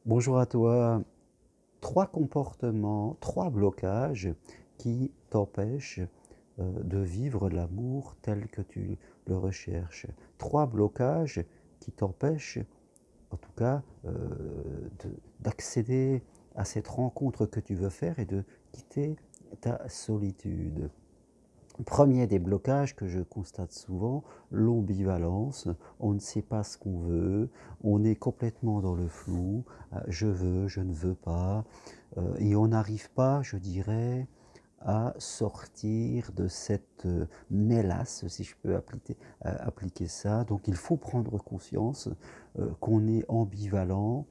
Bonjour à toi. Trois comportements, trois blocages qui t'empêchent de vivre l'amour tel que tu le recherches. Trois blocages qui t'empêchent, en tout cas, d'accéder à cette rencontre que tu veux faire et de quitter ta solitude. Premier des blocages que je constate souvent, l'ambivalence. On ne sait pas ce qu'on veut, on est complètement dans le flou, je veux, je ne veux pas, et on n'arrive pas, je dirais, à sortir de cette mélasse, si je peux appliquer ça. Donc il faut prendre conscience qu'on est ambivalent,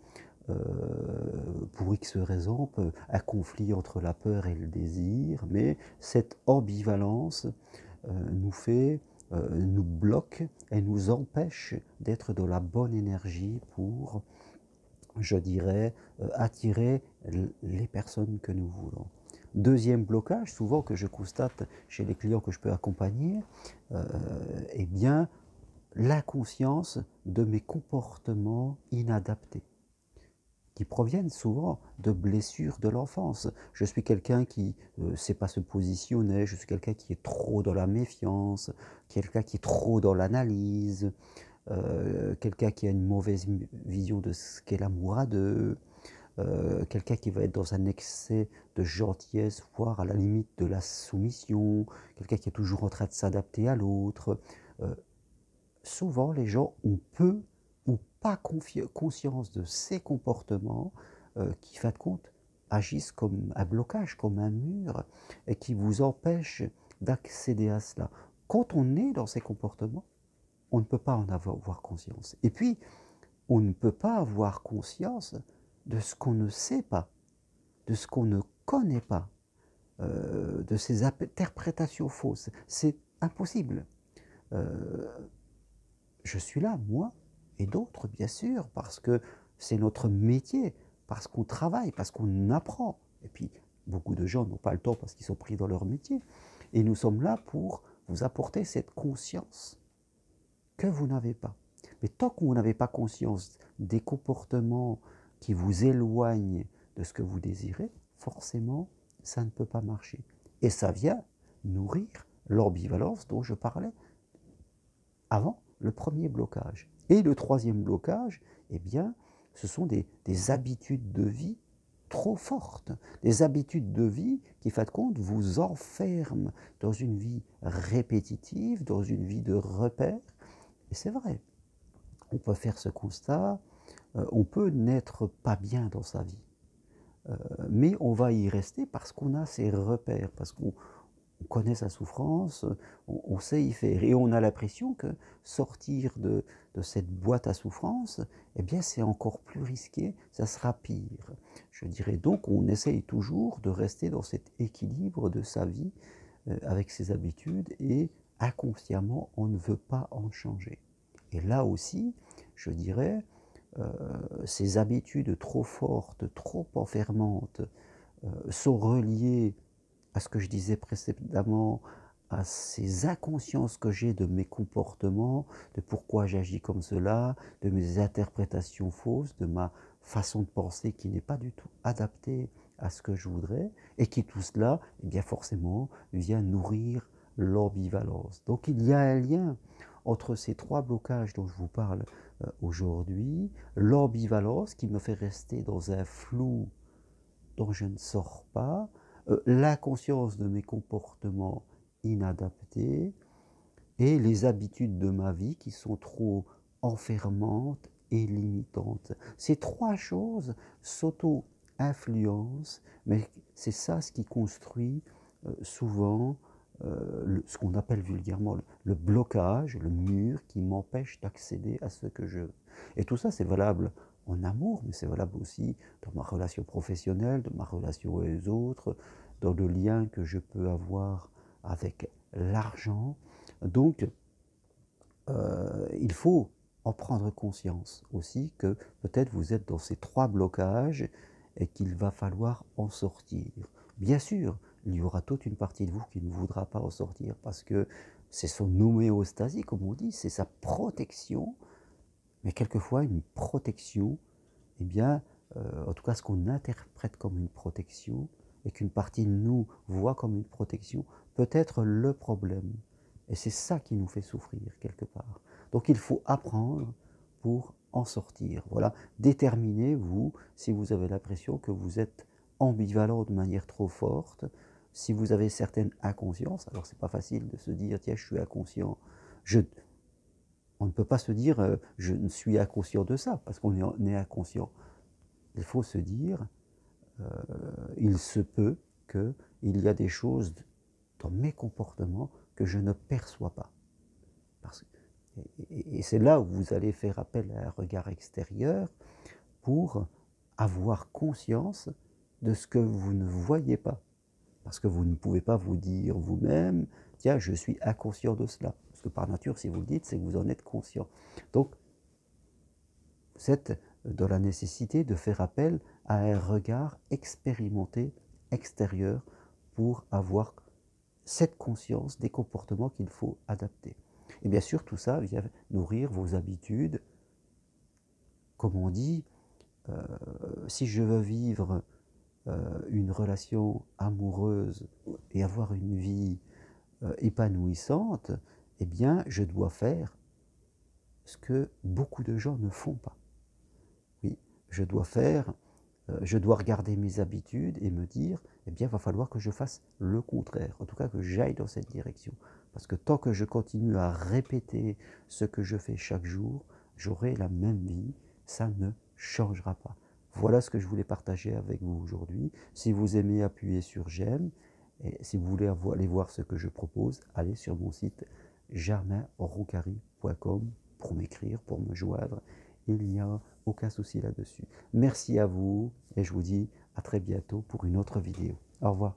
pour X raisons, un conflit entre la peur et le désir, mais cette ambivalence nous bloque et nous empêche d'être dans la bonne énergie pour, je dirais, attirer les personnes que nous voulons. Deuxième blocage, souvent que je constate chez les clients que je peux accompagner, euh, eh bien, l'inconscience de mes comportements inadaptés qui proviennent souvent de blessures de l'enfance. Je suis quelqu'un qui ne sait pas se positionner, je suis quelqu'un qui est trop dans la méfiance, quelqu'un qui est trop dans l'analyse, quelqu'un qui a une mauvaise vision de ce qu'est l'amour à deux, quelqu'un qui va être dans un excès de gentillesse, voire à la limite de la soumission, quelqu'un qui est toujours en train de s'adapter à l'autre. Euh, Souvent, les gens ont peu ou pas conscience de ces comportements qui, fin de compte, agissent comme un blocage, comme un mur, et qui vous empêchent d'accéder à cela. Quand on est dans ces comportements, on ne peut pas en avoir conscience. Et puis, on ne peut pas avoir conscience de ce qu'on ne sait pas, de ce qu'on ne connaît pas, de ces interprétations fausses. C'est impossible. Euh, je suis là, moi et d'autres, bien sûr, parce que c'est notre métier, parce qu'on travaille, parce qu'on apprend. Et puis, beaucoup de gens n'ont pas le temps parce qu'ils sont pris dans leur métier. Et nous sommes là pour vous apporter cette conscience que vous n'avez pas. Mais tant que vous n'avez pas conscience des comportements qui vous éloignent de ce que vous désirez, forcément, ça ne peut pas marcher. Et ça vient nourrir l'ambivalence dont je parlais avant le premier blocage. Et le troisième blocage, eh bien, ce sont des habitudes de vie trop fortes, des habitudes de vie qui, fin de compte, vous enferment dans une vie répétitive, dans une vie de repères. Et c'est vrai, on peut faire ce constat, on peut n'être pas bien dans sa vie, mais on va y rester parce qu'on a ces repères, parce qu'on connaît sa souffrance, on sait y faire. Et on a l'impression que sortir de cette boîte à souffrance, eh bien c'est encore plus risqué, ça sera pire. Je dirais donc on essaye toujours de rester dans cet équilibre de sa vie avec ses habitudes et inconsciemment on ne veut pas en changer. Et là aussi, je dirais, ces habitudes trop fortes, trop enfermantes, sont reliées à ce que je disais précédemment, à ces inconsciences que j'ai de mes comportements, de pourquoi j'agis comme cela, de mes interprétations fausses, de ma façon de penser qui n'est pas du tout adaptée à ce que je voudrais, et qui tout cela, eh bien forcément, vient nourrir l'ambivalence. Donc il y a un lien entre ces trois blocages dont je vous parle aujourd'hui, l'ambivalence qui me fait rester dans un flou dont je ne sors pas, l'inconscience de mes comportements inadaptés et les habitudes de ma vie qui sont trop enfermantes et limitantes. Ces trois choses s'auto-influencent, mais c'est ça ce qui construit souvent ce qu'on appelle vulgairement le blocage, le mur qui m'empêche d'accéder à ce que je veux. Et tout ça, c'est valable en amour, mais c'est valable aussi dans ma relation professionnelle, dans ma relation avec les autres, dans le lien que je peux avoir avec l'argent. Donc, il faut en prendre conscience aussi que peut-être vous êtes dans ces trois blocages et qu'il va falloir en sortir. Bien sûr, il y aura toute une partie de vous qui ne voudra pas en sortir parce que c'est son homéostasie, comme on dit, c'est sa protection, mais quelquefois une protection, eh bien, en tout cas ce qu'on interprète comme une protection, et qu'une partie de nous voit comme une protection, peut être le problème. Et c'est ça qui nous fait souffrir quelque part. Donc il faut apprendre pour en sortir. Voilà, déterminez vous, si vous avez l'impression que vous êtes ambivalent de manière trop forte, si vous avez certaines inconsciences, alors c'est pas facile de se dire tiens je suis inconscient, on ne peut pas se dire je ne suis inconscient de ça, parce qu'on est inconscient. Il faut se dire il se peut qu'il y a des choses dans mes comportements que je ne perçois pas. Et c'est là où vous allez faire appel à un regard extérieur pour avoir conscience de ce que vous ne voyez pas. Parce que vous ne pouvez pas vous dire vous-même, tiens, je suis inconscient de cela. Parce que par nature, si vous le dites, c'est que vous en êtes conscient. Donc, vous êtes dans la nécessité de faire appel à un regard expérimenté, extérieur, pour avoir cette conscience des comportements qu'il faut adapter. Et bien sûr, tout ça vient nourrir vos habitudes. Comme on dit, si je veux vivre une relation amoureuse et avoir une vie épanouissante, eh bien, je dois faire ce que beaucoup de gens ne font pas. Oui, je dois faire, je dois regarder mes habitudes et me dire, eh bien, il va falloir que je fasse le contraire, en tout cas que j'aille dans cette direction. Parce que tant que je continue à répéter ce que je fais chaque jour, j'aurai la même vie, ça ne changera pas. Voilà ce que je voulais partager avec vous aujourd'hui. Si vous aimez, appuyez sur j'aime. Et si vous voulez aller voir ce que je propose, allez sur mon site germainroucari.com pour m'écrire, pour me joindre. Il n'y a aucun souci là-dessus. Merci à vous et je vous dis à très bientôt pour une autre vidéo. Au revoir.